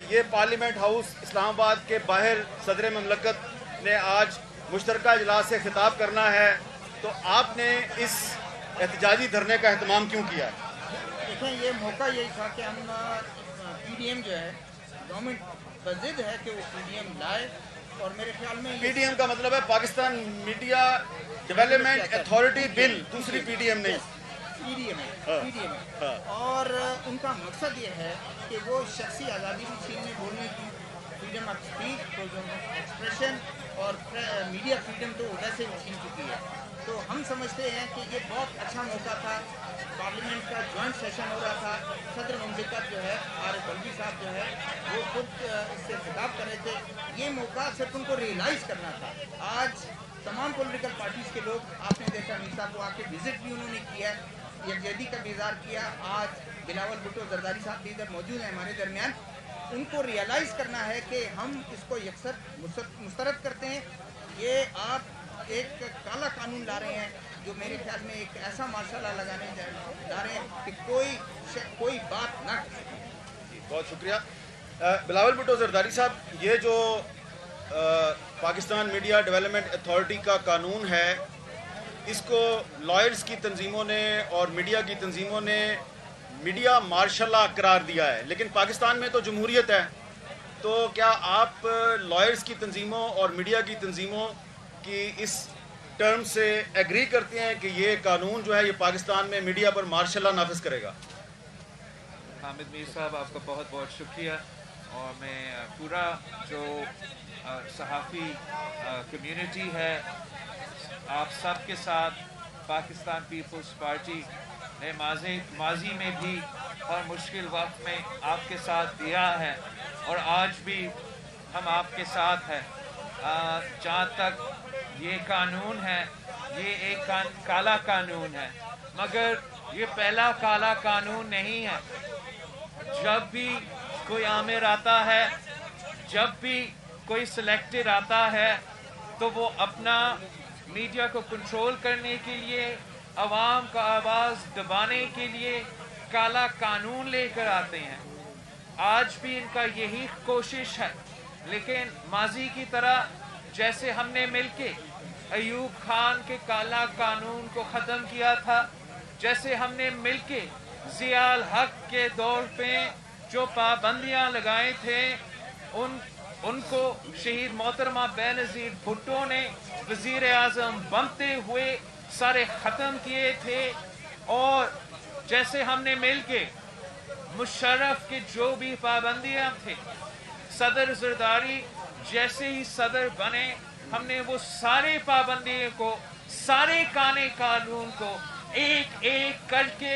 یہ parliament house اسلام آباد کے باہر صدر مملکت نے آج مشترکہ اجلاس سے خطاب کرنا ہے، تو آپ نے اس احتجاجی دھرنے کا اہتمام کیوں کیا ہے؟ دیکھیں، یہ موقع یہی تھا کہ ہم پی ڈی ایم جو ہے گورنمنٹ پر ضد ہے کہ وہ پی ڈی ایم لائے، اور میرے خیال میں پی ڈی ایم کا مطلب ہے پاکستان میڈیا ڈیولپمنٹ اتھارٹی بل، دوسری پی ڈی ایم نہیں، پی ڈی ایم ہے، اور ان کا مقصد یہ ہے کہ وہ شخصی آزادی بھی چھیننے، بولنے کی freedom of speech, freedom of expression اور میڈیا فریڈم تو ویسے ہی چھین چکی ہے۔ تو ہم سمجھتے ہیں کہ یہ بہت اچھا موقع تھا، پارلیمنٹ کا جوائنٹ سیشن ہو رہا تھا، صدر مملکت جو ہے عارف الوی صاحب جو ہے وہ خود اس سے خطاب کر رہے تھے۔ یہ موقع صرف ان کو ریئلائز کرنا تھا۔ آج تمام پولیٹیکل پارٹیز کے لوگ، آپ نے دیکھا نیسا کو آ کے وزٹ بھی انہوں نے کیا ہے، یکجہتی کا اظہار کیا۔ آج بلاول بھٹو زرداری صاحب بھی ادھر موجود ہیں ہمارے درمیان۔ ان کو ریئلائز کرنا ہے کہ ہم اس کو یکسر مسترد کرتے ہیں۔ یہ آپ ایک کالا قانون لا رہے ہیں جو میرے خیال میں ایک ایسا مارشل لا لگانے جا رہے ہیں کہ کوئی بات نہ کر سکے۔ بہت شکریہ بلاول بھٹو زرداری صاحب۔ یہ جو پاکستان میڈیا ڈیولپمنٹ اتھارٹی کا قانون ہے، اس کو لائرز کی تنظیموں نے اور میڈیا کی تنظیموں نے میڈیا مارشل لا قرار دیا ہے، لیکن پاکستان میں تو جمہوریت ہے، تو کیا آپ لائرز کی تنظیموں اور میڈیا کی تنظیموں کی اس ٹرم سے ایگری کرتے ہیں کہ یہ قانون جو ہے یہ پاکستان میں میڈیا پر مارشل لا نافذ کرے گا؟ حامد میر صاحب، آپ کا بہت بہت شکریہ، اور میں پورا جو صحافی کمیونٹی ہے آپ سب کے ساتھ، پاکستان پیپلز پارٹی نے ماضی میں بھی ہر مشکل وقت میں آپ کے ساتھ دیا ہے، اور آج بھی ہم آپ کے ساتھ ہیں۔ جہاں تک یہ قانون ہے، یہ ایک کالا قانون ہے، مگر یہ پہلا کالا قانون نہیں ہے۔ جب بھی کوئی آمر آتا ہے، جب بھی کوئی سلیکٹر آتا ہے، تو وہ اپنا میڈیا کو کنٹرول کرنے کے لیے، عوام کا آواز دبانے کے لیے کالا قانون لے کر آتے ہیں۔ آج بھی ان کا یہی کوشش ہے، لیکن ماضی کی طرح جیسے ہم نے مل کے ایوب خان کے کالا قانون کو ختم کیا تھا، جیسے ہم نے مل کے ضیاء الحق کے دور پہ جو پابندیاں لگائے تھے، ان کو شہید محترمہ بینظیر بھٹو نے وزیر اعظم بنتے ہوئے سارے ختم کیے تھے، اور جیسے ہم نے مل کے مشرف کے جو بھی پابندیاں تھے، صدر زرداری جیسے ہی صدر بنے، ہم نے وہ سارے پابندیوں کو، سارے کانے قانون کو ایک ایک کر کے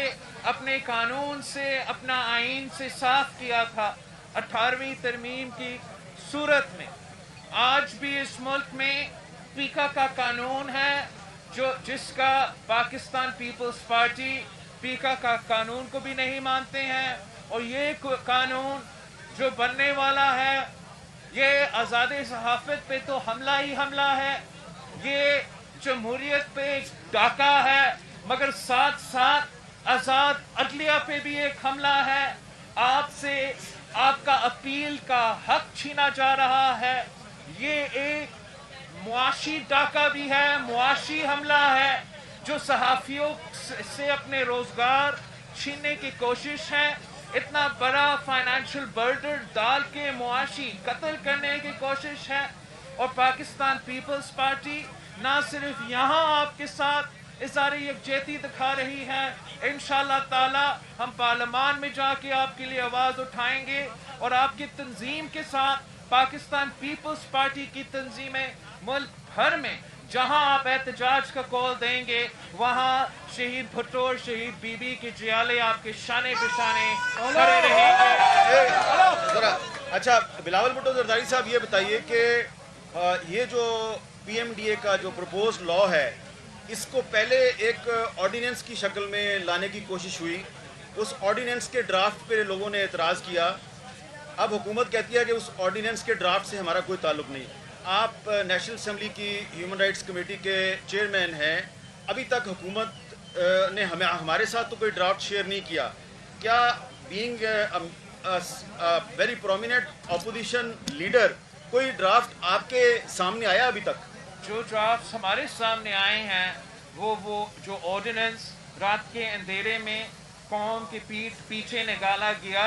اپنے قانون سے، اپنا آئین سے صاف کیا تھا 18ویں ترمیم کی صورت میں۔ آج بھی اس ملک میں پیکا کا قانون ہے، جس کا پاکستان پیپلز پارٹی پیکا کا قانون کو بھی نہیں مانتے ہیں، اور یہ قانون جو بننے والا ہے، یہ آزاد صحافت پہ تو حملہ ہی حملہ ہے، یہ جمہوریت پہ ایک ڈاکہ ہے، مگر ساتھ ساتھ آزاد عدلیہ پہ بھی ایک حملہ ہے۔ آپ سے آپ کا اپیل کا حق چھینا جا رہا ہے۔ یہ ایک معاشی ڈاکہ بھی ہے، معاشی حملہ ہے، جو صحافیوں سے اپنے روزگار چھیننے کی کوشش ہے۔ اتنا بڑا فائنینشل برڈن ڈال کے معاشی قتل کرنے کی کوشش ہے، اور پاکستان پیپلز پارٹی نہ صرف یہاں آپ کے ساتھ اظہار یکجہتی دکھا رہی ہے، انشاءاللہ تعالی ہم پارلیمان میں جا کے آپ کے لیے آواز اٹھائیں گے، اور آپ کی تنظیم کے ساتھ پاکستان پیپلز پارٹی کی تنظیمیں ملک بھر میں جہاں آپ احتجاج کا کال دیں گے، وہاں شہید بھٹو اور شہید بی بی کے جیالے آپ کے شانے بشانے کھڑے رہیں گے۔ اچھا بلاول بھٹو زرداری صاحب، یہ بتائیے کہ یہ جو پی ایم ڈی اے کا جو پروپوز لا ہے، اس کو پہلے ایک آرڈیننس کی شکل میں لانے کی کوشش ہوئی، اس آرڈیننس کے ڈرافٹ پہ لوگوں نے اعتراض کیا۔ اب حکومت کہتی ہے کہ اس آرڈیننس کے ڈرافٹ سے ہمارا کوئی تعلق نہیں۔ آپ نیشنل اسمبلی کی ہیومن رائٹس کمیٹی کے چیئرمین ہیں، ابھی تک حکومت نے ہمارے ساتھ تو کوئی ڈرافٹ شیئر نہیں کیا۔ کیا being very prominent opposition leader, कोई ड्राफ्ट आपके सामने आया अभी तक? जो ड्राफ्ट हमारे सामने आए हैं वो जो ऑर्डिनेंस रात के अंधेरे में कौम के पीछे निकाला गया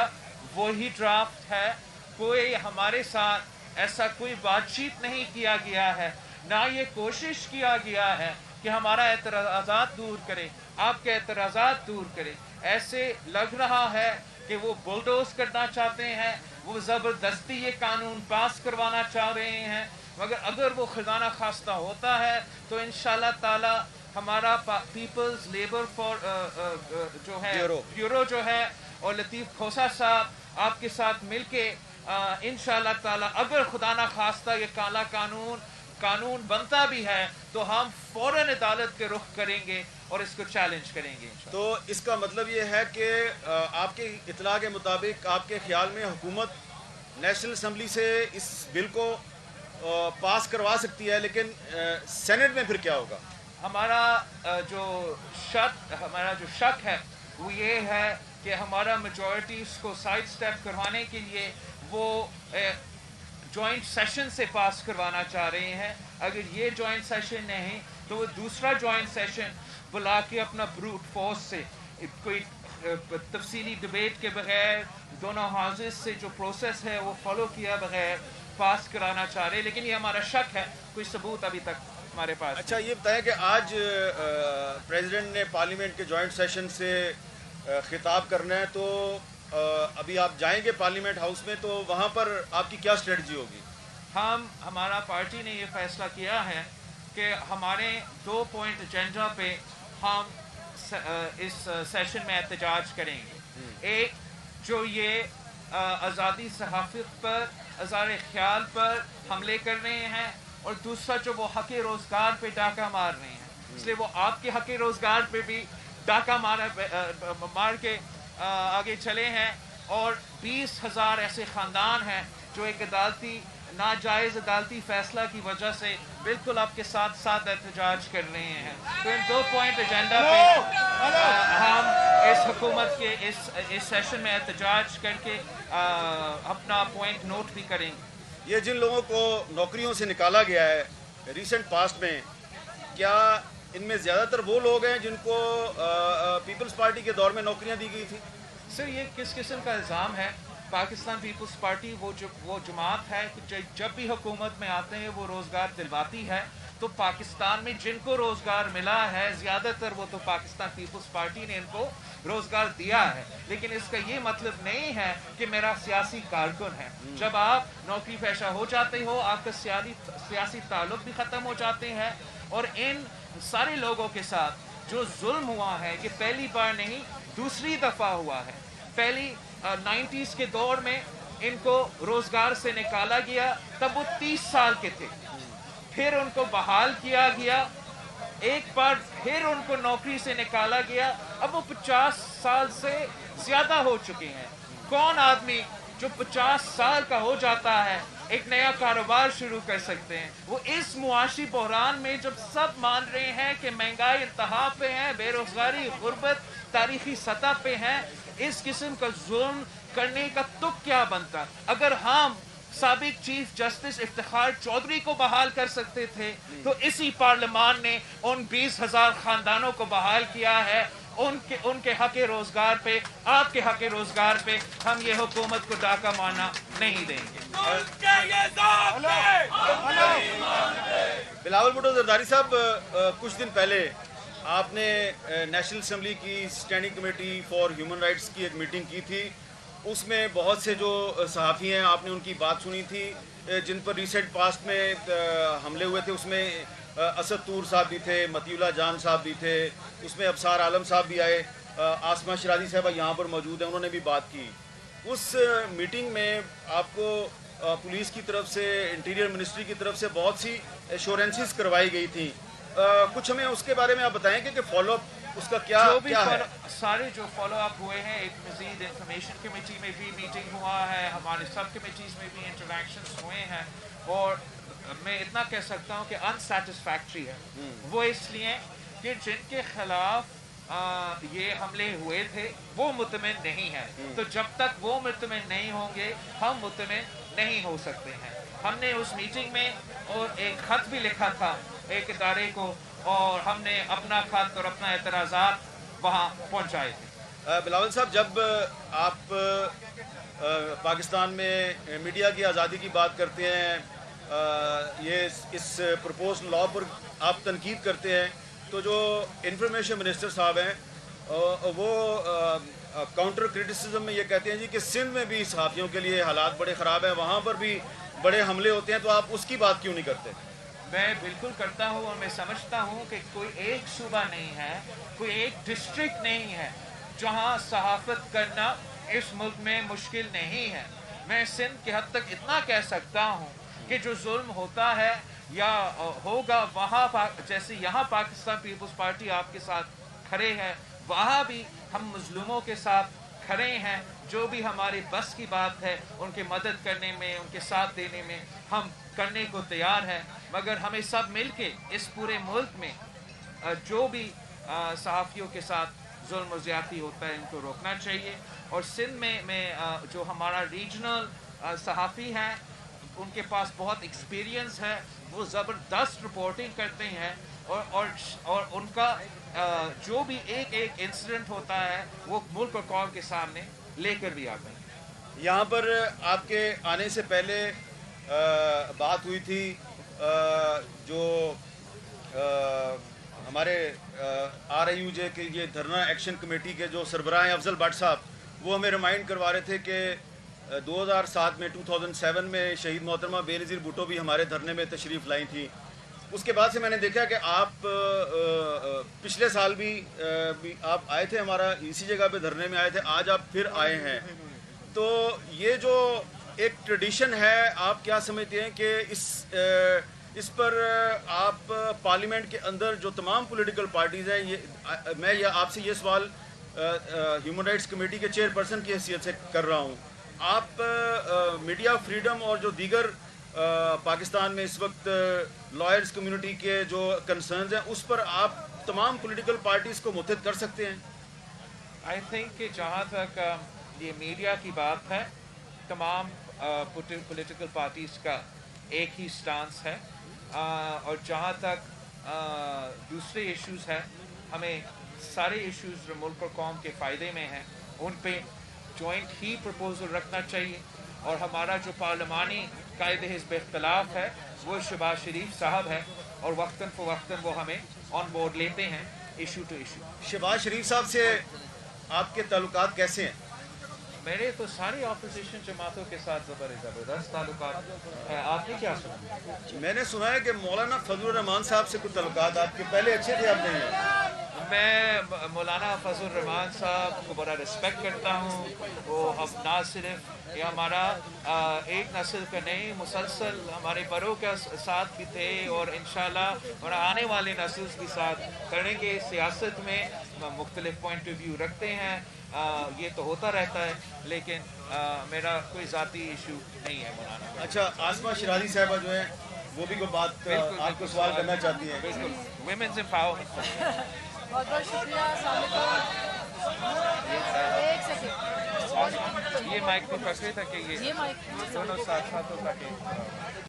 वही ड्राफ्ट है। कोई हमारे साथ ऐसा कोई बातचीत नहीं किया गया है, ना ये कोशिश किया गया है कि हमारा एतराज़ात दूर करे, आपके एतराज़ात दूर करे। ऐसे लग रहा है कि वो बुलडोज करना चाहते हैं, वो ज़बरदस्ती ये कानून पास करवाना चाह रहे हैं। मगर अगर वो खजाना खास्ता होता है तो इंशाल्लाह ताला हमारा पीपल्स लेबर फॉर जो है ब्यूरो जो है और लतीफ़ खोसा साहब आपके साथ मिलके इंशाल्लाह ताला अगर खुदा ना खास्ता ये काला कानून बनता भी है तो हम फौरन अदालत के रुख करेंगे और इसको चैलेंज करेंगे। तो इसका मतलब ये है कि आपके इत्तला के मुताबिक आपके ख्याल में हुकूमत नेशनल असम्बली से इस बिल को पास करवा सकती है, लेकिन सेनेट में फिर क्या होगा? हमारा जो शक है वो ये है कि हमारा मेजॉरिटी इसको साइड स्टेप करवाने के लिए वो जॉइंट सेशन से पास करवाना चाह रहे हैं। अगर ये जॉइंट सेशन नहीं तो वो दूसरा जॉइंट सेशन बुला के अपना ब्रूट फोर्स से कोई तफसीली डिबेट के बगैर दोनों हाउसेस से जो प्रोसेस है वो फॉलो किया बगैर पास कराना चाह रहे हैं। लेकिन ये हमारा शक है, कोई सबूत अभी तक हमारे पास। अच्छा, ये बताएं कि आज प्रेसिडेंट ने पार्लियामेंट के जॉइंट सेशन से खिताब करना है, तो अभी आप जाएंगे पार्लियामेंट हाउस में, तो वहाँ पर आपकी क्या स्ट्रेटजी होगी? हमारा पार्टी ने ये फैसला किया है कि हमारे 2 पॉइंट एजेंडा पे हम इस सेशन में एहतजाज करेंगे। एक जो ये आज़ादी सहाफ़त पर, आज़ाद ख्याल पर हमले कर रहे हैं, और दूसरा जो वो हक़ रोज़गार पे डाका मार रहे हैं। इसलिए वो आपके हक़ रोज़गार पे भी डाका मार के आगे चले हैं, और 20,000 ऐसे ख़ानदान हैं जो एक नाजायज़ अदालती फ़ैसला की वजह से बिल्कुल आपके साथ साथ एहतजाज कर रहे हैं। तो इन 2 पॉइंट एजेंडा पे हम इस हुकूमत के इस सेशन में एहतजाज करके अपना पॉइंट नोट भी करेंगे। ये जिन लोगों को नौकरियों से निकाला गया है रिसेंट पास्ट में, क्या इनमें ज़्यादातर वो लोग हैं जिनको पीपल्स पार्टी के दौर में नौकरियां दी गई थी? सर, ये किस किस्म का इल्ज़ाम है? पाकिस्तान पीपल्स पार्टी वो जमात है कि जब भी हुकूमत में आते हैं वो रोज़गार दिलवाती है। तो पाकिस्तान में जिनको रोज़गार मिला है ज़्यादातर वो तो पाकिस्तान पीपल्स पार्टी ने इनको रोज़गार दिया है। लेकिन इसका ये मतलब नहीं है कि मेरा सियासी कारकुन है। जब आप नौकरी पेशा हो जाते हो, आपका सियासी ताल्लुक भी ख़त्म हो जाते हैं। और इन सारे लोगों के साथ जो जुल्म हुआ है कि पहली बार नहीं दूसरी दफ़ा हुआ है। पहली 90s के दौर में इनको रोज़गार से निकाला गया, तब वो 30 साल के थे। फिर उनको बहाल किया गया, एक बार फिर उनको नौकरी से निकाला गया, अब वो 50 साल से ज़्यादा हो चुके हैं। कौन आदमी जो 50 साल का हो जाता है एक नया कारोबार शुरू कर सकते हैं? वो इस मुआशी बहरान में जब सब मान रहे हैं कि महंगाई इंतहा पे है, बेरोजगारी गुर्बत तारीखी सतह पे है, इस किस्म का जुल्म करने का तुक क्या बनता? अगर हम साबिक चीफ जस्टिस इफ्तिखार चौधरी को बहाल कर सकते थे तो इसी पार्लियामान ने उन 20,000 खानदानों को बहाल किया है। उनके हक रोजगार पे, आपके हक रोजगार पे हम ये हुकूमत को डाका मारना नहीं देंगे। बिलावल भुट्टो जरदारी साहब, कुछ दिन पहले आपने नेशनल असम्बली की standing committee for human rights की एक मीटिंग की थी। उसमें बहुत से जो सहाफ़ी हैं आपने उनकी बात सुनी थी जिन पर रिसेंट पास्ट में हमले हुए थे। उसमें असद तूर साहब भी थे, मतीउल्लाह जान साहब भी थे, उसमें अबसार आलम साहब भी आए, आसमा शराजी साहब यहाँ पर मौजूद हैं, उन्होंने भी बात की। उस मीटिंग में आपको पुलिस की तरफ से, इंटीरियर मिनिस्ट्री की तरफ से बहुत सी एश्योरेंसेस करवाई गई थी। कुछ हमें उसके बारे में आप बताएंगे कि फॉलोअप उसका क्या है? सारे जो फॉलो अप हुए हैं, एक मजीद इंफॉर्मेशन कमेटी में भी मीटिंग हुआ है, हमारे सब कमेटीज़ में भी इंटरेक्शंस हुए हैं, और मैं इतना कह सकता हूँ कि अनसेटिस्फैक्ट्री है। वो इसलिए कि जिनके खिलाफ ये हमले हुए थे वो मुतमिन नहीं है, तो जब तक वो मुतमिन नहीं होंगे हम मुतमिन नहीं हो सकते हैं। हमने उस मीटिंग में और एक खत भी लिखा था एक इदारे को, और हमने अपना खत और अपना एतराज़ात वहाँ पहुँचाए थे। बिलावल साहब, जब आप पाकिस्तान में मीडिया की आज़ादी की बात करते हैं, ये इस प्रपोज लॉ पर आप तनकीद करते हैं, तो जो इंफॉर्मेशन मिनिस्टर साहब हैं वो काउंटर क्रिटिसिज्म में ये कहते हैं जी कि सिंध में भी सहाफ़ियों के लिए हालात बड़े ख़राब हैं, वहाँ पर भी बड़े हमले होते हैं, तो आप उसकी बात क्यों नहीं करते? मैं बिल्कुल करता हूँ, और मैं समझता हूँ कि कोई एक सूबा नहीं है, कोई एक डिस्ट्रिक्ट नहीं है जहाँ सहाफ़त करना इस मुल्क में मुश्किल नहीं है। मैं सिंध के हद तक इतना कह सकता हूँ कि जो जुल्म होता है या होगा वहाँ, जैसे यहाँ पाकिस्तान पीपल्स पार्टी आपके साथ खड़े हैं, वहाँ भी हम मजलूमों के साथ खड़े हैं। जो भी हमारे बस की बात है उनकी मदद करने में, उनके साथ देने में हम करने को तैयार हैं, मगर हमें सब मिल के इस पूरे मुल्क में जो भी सहाफ़ियों के साथ जुल्म और ज़्यादती होता है इनको रोकना चाहिए। और सिंध में जो हमारा रीजनल सहाफ़ी हैं उनके पास बहुत एक्सपीरियंस है, वो ज़बरदस्त रिपोर्टिंग करते हैं, और उनका जो भी एक इंसिडेंट होता है वो मुल्क और कौम के सामने लेकर भी आते हैं। यहाँ पर आपके आने से पहले बात हुई थी, जो हमारे RIUJ के ये धरना एक्शन कमेटी के जो सरबराह हैं अफजल भट्ट साहब, वो हमें रिमाइंड करवा रहे थे कि 2007 में 2007 में शहीद मोहतरमा बेनज़ीर भुट्टो भी हमारे धरने में तशरीफ़ लाई थी। उसके बाद से मैंने देखा कि आप पिछले साल भी आप आए थे, हमारा इसी जगह पे धरने में आए थे, आज आप फिर आए हैं। तो ये जो एक ट्रेडिशन है, आप क्या समझते हैं कि इस पर आप पार्लियामेंट के अंदर जो तमाम पॉलिटिकल पार्टीज़ हैं, ये मैं आपसे ये सवाल ह्यूमन राइट्स कमेटी के चेयरपर्सन की हैसियत से कर रहा हूँ, आप मीडिया फ्रीडम और जो दीगर पाकिस्तान में इस वक्त लॉयर्स कम्युनिटी के जो कंसर्न्स हैं उस पर आप तमाम पॉलिटिकल पार्टीज़ को मुत्तहिद कर सकते हैं? आई थिंक कि जहाँ तक ये मीडिया की बात है, तमाम पॉलिटिकल पार्टीज़ का एक ही स्टांस है, और जहाँ तक दूसरे इश्यूज़ हैं, हमें सारे इश्यूज़ जो मुल्क और कौम के फ़ायदे में हैं उन पे जॉइंट ही प्रपोजल रखना चाहिए। और हमारा जो पार्लिमानी कायदे हिज़्ब इख्तिलाफ है वो शहबाज शरीफ साहब है, और वक्तन फ़वक्तन वो हमें ऑन बोर्ड लेते हैं इशू टू इशू। शहबाज शरीफ साहब से आपके ताल्लुकात कैसे हैं? मेरे तो सारी अपोजिशन जमातों के साथ ज़बरदस्त ताल्लुकात है। आपने क्या सुना? मैंने सुना है कि मौलाना फजलुर रहमान साहब से कुछ ताल्लुकात आपके पहले अच्छे थे, अब नहीं है। मैं मौलाना फजल रहमान साहब को बड़ा रिस्पेक्ट करता हूँ। वो हम ना सिर्फ ये हमारा एक नस्ल का नहीं, मुसलसल हमारे बड़ों के साथ भी थे, और इंशाल्लाह और आने वाले नस्ल के साथ करेंगे। सियासत में मुख्तलिफ पॉइंट ऑफ व्यू रखते हैं, ये तो होता रहता है, लेकिन मेरा कोई ज़ाती इशू नहीं है मौलाना। अच्छा, आसमा शिराजी साहबा जो है वो भी कोई बात आपको सवाल करना चाहती हैं? बिल्कुल, वुमेन्स एम्पावरमेंट। बहुत बहुत शुक्रिया। एक सेकंड, ये माइक पे पकड़े था कि ये ये माइक दोनों साथ साथ होता कि